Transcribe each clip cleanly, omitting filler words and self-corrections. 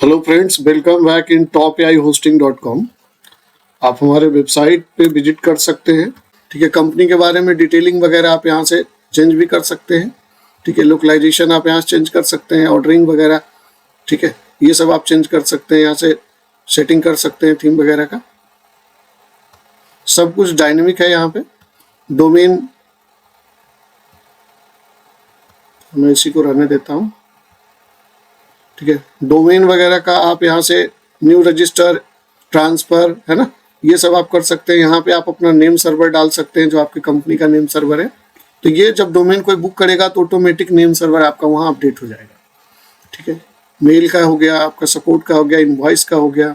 Hello friends, welcome back in topAIhosting.com। आप हमारे website पे विजिट कर सकते हैं। ठीक है, कंपनी के बारे में डिटेलिंग वगैरह आप यहाँ से चेंज भी कर सकते हैं। ठीक है, लोकलाइजेशन आप यहाँ से चेंज कर सकते हैं, ऑर्डरिंग वगैरह। ठीक है, ये सब आप चेंज कर सकते हैं, यहाँ से सेटिंग कर सकते हैं थीम वगैरह का। सब कुछ डायनेमिक है यहाँ पे। डोमेन मैं इसी को रहने देता हूँ। ठीक है, डोमेन वगैरह का आप यहाँ से न्यू रजिस्टर, ट्रांसफर, है ना, ये सब आप कर सकते हैं। यहाँ पे आप अपना नेम सर्वर डाल सकते हैं जो आपकी कंपनी का नेम सर्वर है। तो ये जब डोमेन कोई बुक करेगा तो ऑटोमेटिक नेम सर्वर आपका वहाँ अपडेट हो जाएगा। ठीक है, मेल का हो गया, आपका सपोर्ट का हो गया, इनवॉइस का हो गया,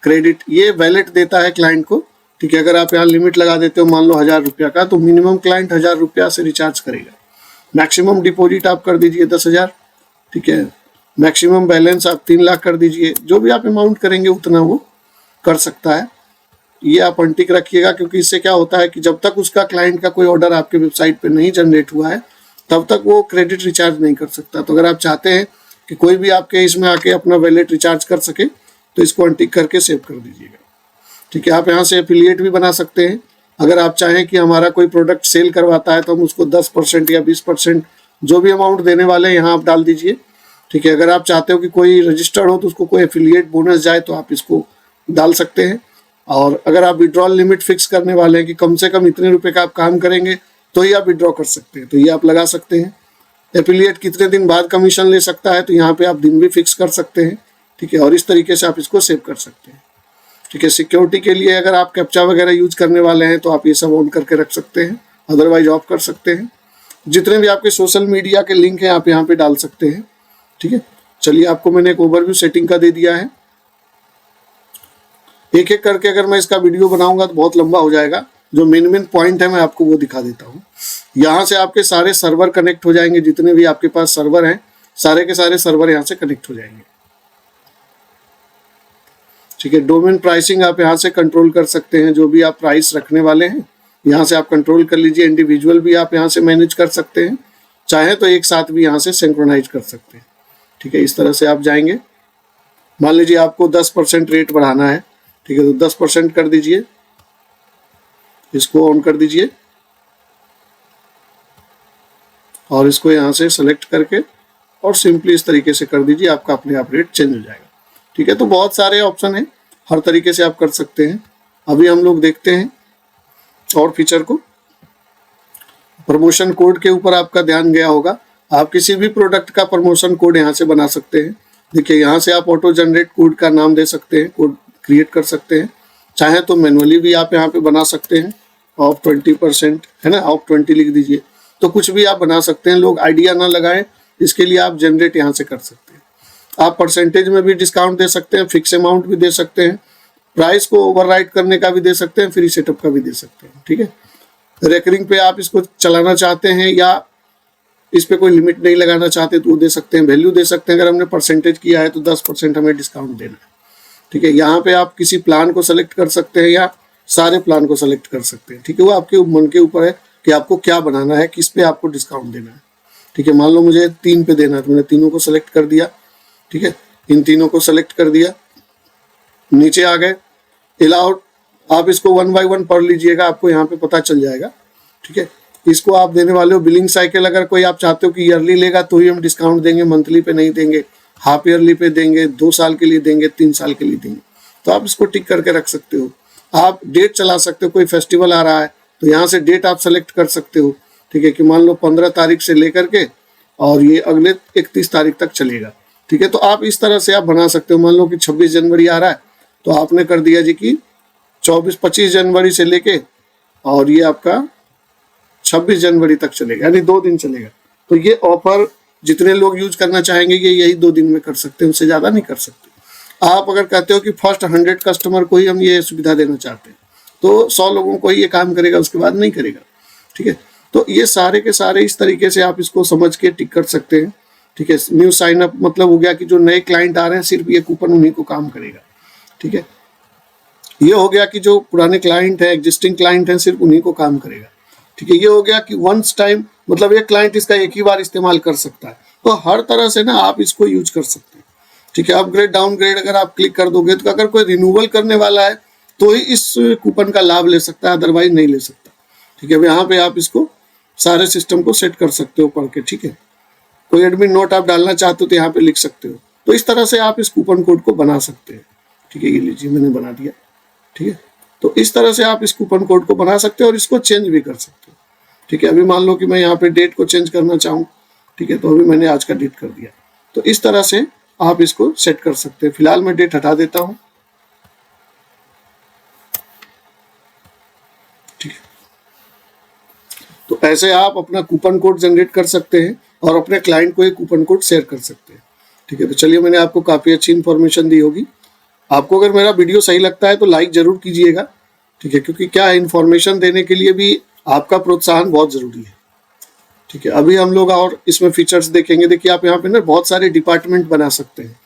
क्रेडिट, ये वैलेट देता है क्लाइंट को। ठीक है, अगर आप यहाँ लिमिट लगा देते हो मान लो 1000 रुपया का, तो मिनिमम क्लाइंट 1000 रुपया से रिचार्ज करेगा। मैक्सिमम डिपॉजिट आप कर दीजिए 10,000। ठीक है, मैक्सिमम बैलेंस आप 3 लाख कर दीजिए। जो भी आप अमाउंट करेंगे उतना वो कर सकता है। ये आप अनटिक रखिएगा, क्योंकि इससे क्या होता है कि जब तक उसका क्लाइंट का कोई ऑर्डर आपके वेबसाइट पे नहीं जनरेट हुआ है तब तक वो क्रेडिट रिचार्ज नहीं कर सकता। तो अगर आप चाहते हैं कि कोई भी आपके इसमें आके अपना वैलेट रिचार्ज कर सके तो इसको अनटिक करके सेव कर दीजिएगा। ठीक है, आप यहाँ से एफिलिएट भी बना सकते हैं। अगर आप चाहें कि हमारा कोई प्रोडक्ट सेल करवाता है तो हम उसको 10% या 20% जो भी अमाउंट देने वाले हैं यहाँ आप डाल दीजिए। ठीक है, अगर आप चाहते हो कि कोई रजिस्टर्ड हो तो उसको कोई एफिलिएट बोनस जाए तो आप इसको डाल सकते हैं। और अगर आप विड्रॉल लिमिट फिक्स करने वाले हैं कि कम से कम इतने रुपए का आप काम करेंगे तो ही आप विड्रॉ कर सकते हैं, तो ये आप लगा सकते हैं। एफिलिएट कितने दिन बाद कमीशन ले सकता है तो यहाँ पे आप दिन भी फिक्स कर सकते हैं। ठीक है, और इस तरीके से आप इसको सेव कर सकते हैं। ठीक है, सिक्योरिटी के लिए अगर आप कैप्चा वगैरह यूज करने वाले हैं तो आप ये सब ऑन करके रख सकते हैं, अदरवाइज ऑफ कर सकते हैं। जितने भी आपके सोशल मीडिया के लिंक हैं आप यहाँ पे डाल सकते हैं। ठीक है, चलिए आपको मैंने एक ओवरव्यू सेटिंग का दे दिया है। एक एक करके अगर मैं इसका वीडियो बनाऊंगा तो बहुत लंबा हो जाएगा। जो मेन पॉइंट है मैं आपको वो दिखा देता हूँ। यहाँ से आपके सारे सर्वर कनेक्ट हो जाएंगे, जितने भी आपके पास सर्वर हैं सारे के सारे सर्वर यहाँ से कनेक्ट हो जाएंगे। ठीक है, डोमेन प्राइसिंग आप यहाँ से कंट्रोल कर सकते हैं। जो भी आप प्राइस रखने वाले हैं यहाँ से आप कंट्रोल कर लीजिए। इंडिविजुअल भी आप यहाँ से मैनेज कर सकते हैं, चाहे तो एक साथ भी यहाँ से सिंक्रोनाइज कर सकते हैं। ठीक है, इस तरह से आप जाएंगे। मान लीजिए आपको 10% रेट बढ़ाना है। ठीक है, तो 10% कर दीजिए, इसको ऑन कर दीजिए और इसको यहाँ से सेलेक्ट करके और सिंपली इस तरीके से कर दीजिए, आपका अपने आप रेट चेंज हो जाएगा। ठीक है, तो बहुत सारे ऑप्शन हैं, हर तरीके से आप कर सकते हैं। अभी हम लोग देखते हैं और फीचर को। प्रमोशन कोड के ऊपर आपका ध्यान गया होगा। आप किसी भी प्रोडक्ट का प्रमोशन कोड यहाँ से बना सकते हैं। देखिए, यहाँ से आप ऑटो जनरेट कोड का नाम दे सकते हैं, कोड क्रिएट कर सकते हैं। चाहे तो मैनुअली भी आप यहाँ पे बना सकते हैं। ऑफ 20%, है ना, ऑफ 20 लिख दीजिए, तो कुछ भी आप बना सकते हैं। लोग आइडिया ना लगाएं, इसके लिए आप जनरेट यहाँ से कर सकते हैं। आप परसेंटेज में भी डिस्काउंट दे सकते हैं, फिक्स अमाउंट भी दे सकते हैं, प्राइस को ओवरराइड करने का भी दे सकते हैं, फ्री सेटअप का भी दे सकते हैं। ठीक है, रेकरिंग पे आप इसको चलाना चाहते हैं या इस पे कोई लिमिट नहीं लगाना चाहते तो वो दे सकते हैं। वैल्यू दे सकते हैं, अगर हमने परसेंटेज किया है तो 10% हमें डिस्काउंट देना है। ठीक है, यहाँ पे आप किसी प्लान को सेलेक्ट कर सकते हैं या सारे प्लान को सेलेक्ट कर सकते हैं। ठीक है, वो आपके मन के ऊपर है कि आपको क्या बनाना है, किस पे आपको डिस्काउंट देना है। ठीक है, मान लो मुझे 3 पे देना है तो मैंने तीनों को सेलेक्ट कर दिया। ठीक है, इन तीनों को सेलेक्ट कर दिया, नीचे आ गए, अलाउड। आप इसको 1 बाय 1 पढ़ लीजिएगा, आपको यहाँ पे पता चल जाएगा। ठीक है, इसको आप देने वाले हो बिलिंग साइकिल। अगर कोई आप चाहते हो कि ईयरली लेगा तो ही हम डिस्काउंट देंगे, मंथली पे नहीं देंगे, हाफ ईयरली पे देंगे, 2 साल के लिए देंगे, 3 साल के लिए देंगे, तो आप इसको टिक करके रख सकते हो। आप डेट चला सकते हो, कोई फेस्टिवल आ रहा है तो यहाँ से डेट आप सेलेक्ट कर सकते हो। ठीक है, कि मान लो 15 तारीख से लेकर के और ये अगले 31 तारीख तक चलेगा। ठीक है, तो आप इस तरह से आप बना सकते हो। मान लो कि 26 जनवरी आ रहा है तो आपने कर दिया जी कि 25 जनवरी से लेके और ये आपका 26 जनवरी तक चलेगा, यानी 2 दिन चलेगा। तो ये ऑफर जितने लोग यूज करना चाहेंगे ये यही 2 दिन में कर सकते हैं, उससे ज़्यादा नहीं कर सकते। आप अगर कहते हो कि फर्स्ट 100 कस्टमर को ही हम ये सुविधा देना चाहते हैं तो 100 लोगों को ही ये काम करेगा, उसके बाद नहीं करेगा। ठीक है, तो ये सारे के सारे इस तरीके से आप इसको समझ के टिक कर सकते हैं। ठीक है, न्यू साइन अप मतलब हो गया कि जो नए क्लाइंट आ रहे हैं सिर्फ ये कूपन उन्हीं को काम करेगा। ठीक है, ये हो गया कि जो पुराने क्लाइंट है, एग्जिस्टिंग क्लाइंट है, सिर्फ उन्हीं को काम करेगा। ठीक है, ये हो गया कि वंस टाइम मतलब एक क्लाइंट इसका एक ही बार इस्तेमाल कर सकता है। तो हर तरह से ना आप इसको यूज कर सकते हैं। ठीक है। अपग्रेड डाउनग्रेड अगर आप क्लिक कर दोगे तो अगर कोई रिन्यूअल करने वाला है तो ही इस कूपन का लाभ ले सकता है, अदरवाइज नहीं ले सकता। ठीक है, अब यहाँ पे आप इसको सारे सिस्टम को सेट कर सकते हो पढ़ के। ठीक है, कोई एडमिन नोट आप डालना चाहते हो तो यहाँ पे लिख सकते हो। तो इस तरह से आप इस कूपन कोड को बना सकते हैं। ठीक है, ये लीजिए मैंने बना दिया। ठीक है, तो इस तरह से आप इस कूपन कोड को बना सकते हो और इसको चेंज भी कर सकते हो। ठीक है, अभी मान लो कि मैं यहाँ पे डेट को चेंज करना चाहूँ। ठीक है, तो अभी मैंने आज का डेट कर दिया। तो इस तरह से आप इसको सेट कर सकते हैं। फिलहाल मैं डेट हटा देता हूँ। ठीक है, तो ऐसे आप अपना कूपन कोड जनरेट कर सकते हैं और अपने क्लाइंट को एक कूपन कोड शेयर कर सकते हैं। ठीक है, तो चलिए मैंने आपको काफ़ी अच्छी इन्फॉर्मेशन दी होगी। आपको अगर मेरा वीडियो सही लगता है तो लाइक जरूर कीजिएगा। ठीक है, क्योंकि क्या है, इन्फॉर्मेशन देने के लिए भी आपका प्रोत्साहन बहुत ज़रूरी है। ठीक है, अभी हम लोग और इसमें फीचर्स देखेंगे। देखिए आप यहाँ पे ना बहुत सारे डिपार्टमेंट बना सकते हैं।